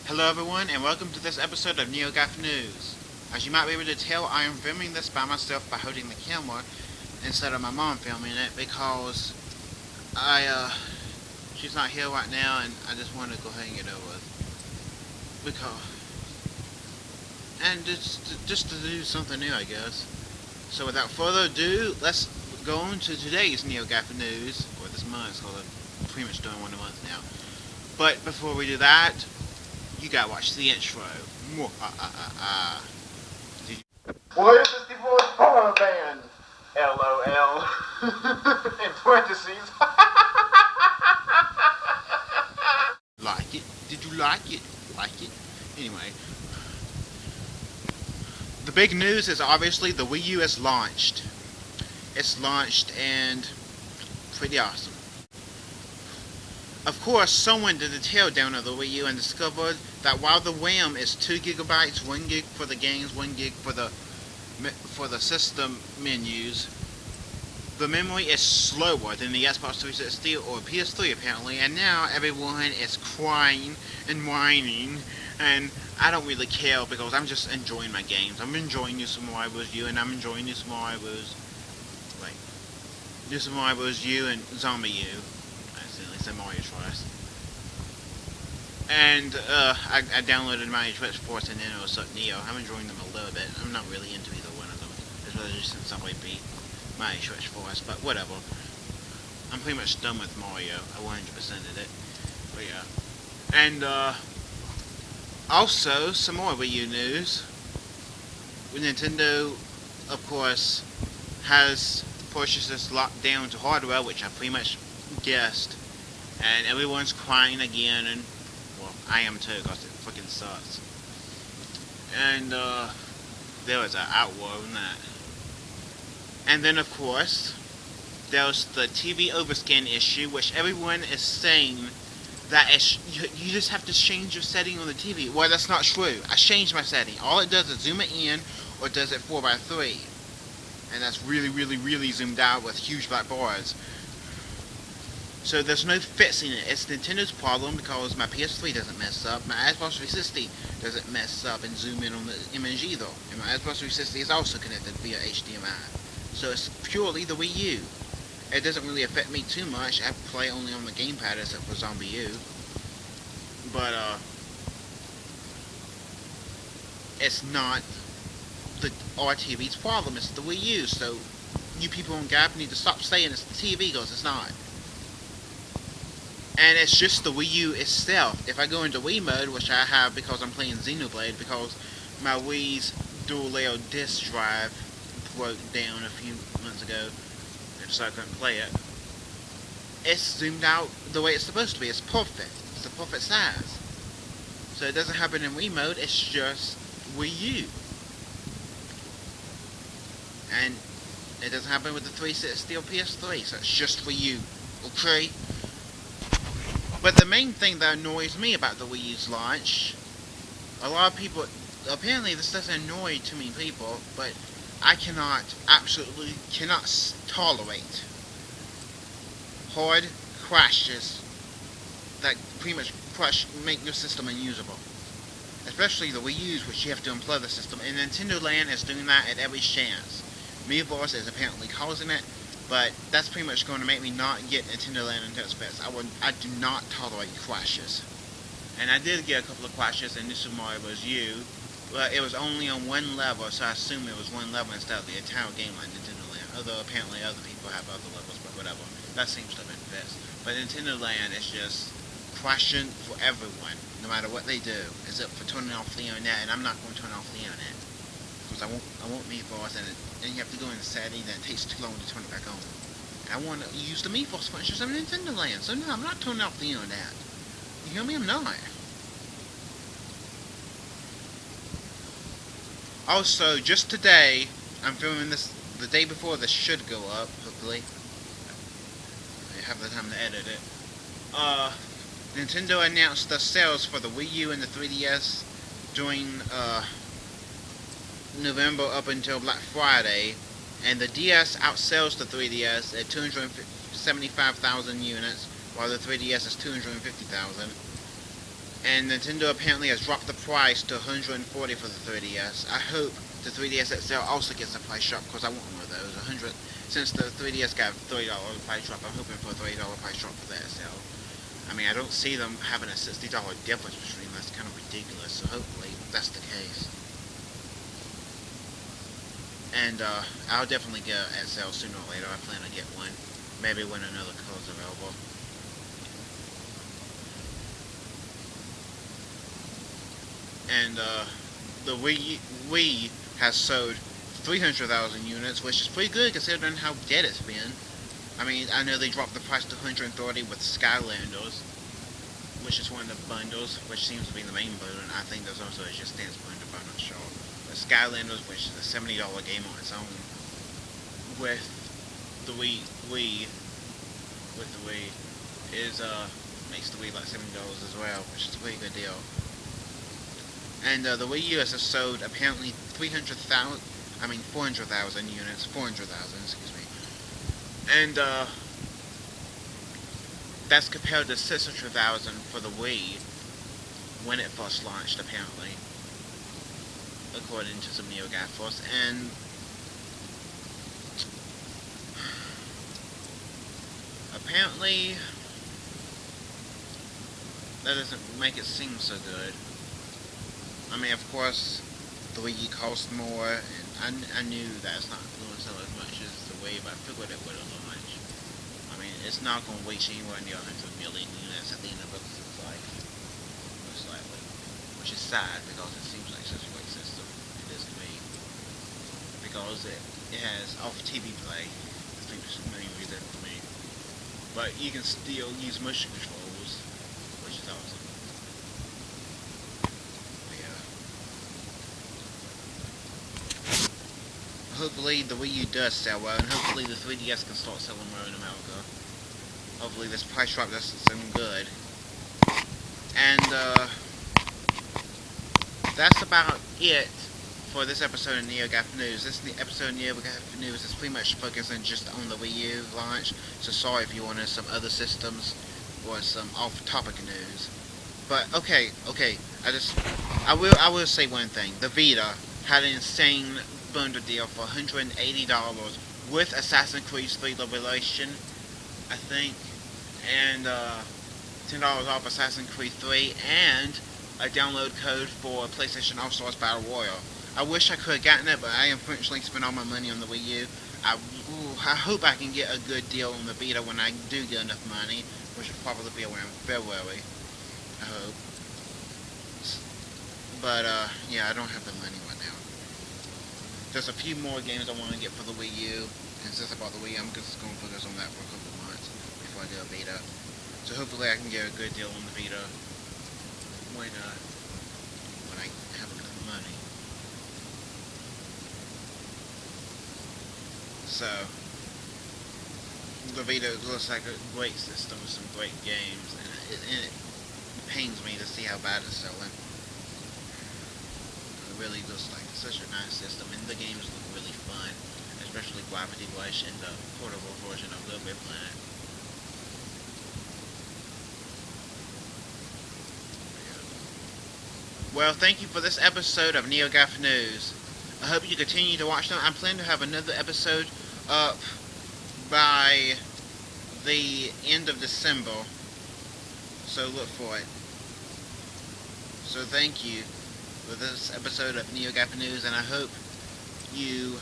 Hello everyone, and welcome to this episode of NeoGAF News. As you might be able to tell, I am filming this by myself by holding the camera instead of my mom filming it because she's not here right now, and I just wanted to go ahead and get it over with. And just to do something new, I guess. So without further ado, let's go on to today's NeoGAF News, or this month, because I'm pretty much doing one a month now. But before we do that, you gotta watch the intro. Well, this is the voice power band. LOL. In parentheses. Like it? Did you like it? Like it? Anyway. The big news is obviously the Wii U is launched. It's launched and pretty awesome. Of course, someone did a teardown of the Wii U and discovered that while the RAM is 2 gigabytes, 1 gig for the games, 1 gig for the system menus, the memory is slower than the Xbox 360 or PS3 apparently, and now everyone is crying and whining, and I don't really care because I'm just enjoying my games. I'm enjoying New Super Mario Bros. U, and I'm enjoying New Super Mario Bros. New Super Mario Bros. U and Zombie U. Said Mario Trust. And I downloaded Mario Trust Force and then it was Neo. I'm enjoying them a little bit. I'm not really into either one of them. Especially since I beat Mario Trust Force, but whatever. I'm pretty much done with Mario. I 100%ed it. But yeah. And also some more Wii U news. Nintendo, of course, has purchased this locked down to hardware, which I pretty much guessed. And everyone's crying again, and, well, I am too, because it freaking sucks. And, there was an outroar on that. And then, of course, there's the TV overscan issue, which everyone is saying that you just have to change your setting on the TV. Well, that's not true. I changed my setting. All it does is zoom it in, or it does it 4:3. And that's really, really, really zoomed out with huge black bars. So there's no fixing it. It's Nintendo's problem because my PS3 doesn't mess up, my Xbox 360 doesn't mess up and zoom in on the image either, and my Xbox 360 is also connected via HDMI. So it's purely the Wii U. It doesn't really affect me too much. I play only on the gamepad except for Zombie U. But it's not the RTV's problem, it's the Wii U. So you people on GAP need to stop saying it's the TV because it's not. And it's just the Wii U itself. If I go into Wii mode, which I have because I'm playing Xenoblade, because my Wii's dual layer disc drive broke down a few months ago, so I couldn't play it. It's zoomed out the way it's supposed to be. It's perfect. It's the perfect size. So it doesn't happen in Wii mode, it's just Wii U. And it doesn't happen with the 360 or PS3, so it's just Wii U. Okay? But the main thing that annoys me about the Wii U's launch, a lot of people, apparently this doesn't annoy too many people, but I absolutely cannot tolerate hard crashes that pretty much make your system unusable. Especially the Wii U's, which you have to unplug the system, and Nintendo Land is doing that at every chance. Miiverse is apparently causing it. But that's pretty much going to make me not get Nintendo Land and Test Fest. I do not tolerate crashes. And I did get a couple of crashes in New Super Mario Bros. U, but it was only on one level, so I assume it was one level instead of the entire game like Nintendo Land. Although apparently other people have other levels, but whatever. That seems to have been fixed. But Nintendo Land is just crashing for everyone, no matter what they do, except for turning off the internet, and I'm not going to turn off the internet. Because I won't Miiverse, and you have to go in the settings, and it takes too long to turn it back on. And I want to use the Miiverse functions of Nintendo Land, so no, I'm not turning off the internet. You hear me? I'm not. Also, just today, I'm filming this the day before this should go up, hopefully. I have the time to edit it. Nintendo announced the sales for the Wii U and the 3DS during November up until Black Friday, and the DS outsells the 3DS at 275,000 units, while the 3DS is 250,000. And Nintendo apparently has dropped the price to $140 for the 3DS. I hope the 3DS XL also gets a price drop, because I want one of those. Since the 3DS got a $30 price drop, I'm hoping for a $30 price drop for the XL. I mean, I don't see them having a $60 difference between them. That's kind of ridiculous, so hopefully that's the case. And I'll definitely get an XL sooner or later. I plan to get one, maybe when another color's available. And the Wii has sold 300,000 units, which is pretty good considering how dead it's been. I mean, I know they dropped the price to 130 with Skylanders, which is one of the bundles, which seems to be the main bundle. And I think there's also a Just Dance bundle, but I'm not sure. But Skylanders, which is a $70 game on its own, with the Wii, is makes the Wii like $70 as well, which is a pretty good deal. And the Wii U has sold apparently 400,000 units, 400,000, excuse me. And that's compared to 600,000 for the Wii when it first launched, apparently, according to some NeoGAF force. And apparently that doesn't make it seem so good. I mean, of course, the Wii U costs more, and I knew that it's not going to sell as much as the Wii, but I figured it would have launched. I mean, it's not going to reach anywhere near 100 million units at the end of it, looks like, most likely. Which is sad, because it seems like such a great system. It is to me. Because it has off-TV play. I think that's the main reason for me. But you can still use motion controls, which is awesome. Hopefully the Wii U does sell well, and hopefully the 3DS can start selling more in America. Hopefully this price drop does something good. And that's about it for this episode of NeoGAF News. This episode of NeoGAF News is pretty much focusing just on the Wii U launch, so sorry if you wanted some other systems or some off-topic news. But okay, I will say one thing. The Vita had an insane bundle deal for $180 with Assassin's Creed 3 Liberation, I think, and $10 off Assassin's Creed 3, and a download code for PlayStation All-Stars Battle Royale. I wish I could have gotten it, but I unfortunately spent all my money on the Wii U. I hope I can get a good deal on the Vita when I do get enough money, which will probably be around February, I hope. But yeah, I don't have the money right now. There's a few more games I want to get for the Wii U, and since I bought the Wii U, I'm just going to focus on that for a couple of months before I do a Vita. So hopefully I can get a good deal on the Vita when I have enough money. So the Vita looks like a great system with some great games, and it pains me to see how bad it's selling. Really looks like such a nice system, and the games look really fun, especially Gravity Rush and the portable version of Little Big Planet. Well, thank you for this episode of NeoGAF News. I hope you continue to watch them. I'm planning to have another episode up by the end of December, so look for it. So thank you for this episode of NeoGAF News, and I hope you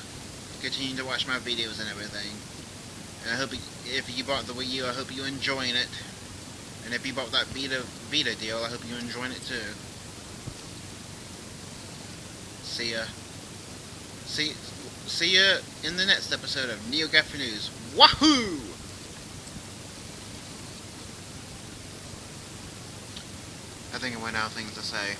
continue to watch my videos and everything. And I hope if you bought the Wii U, I hope you're enjoying it. And if you bought that Vita deal, I hope you're enjoying it too. See ya. See ya in the next episode of NeoGAF News. Wahoo! I think I went out of things to say.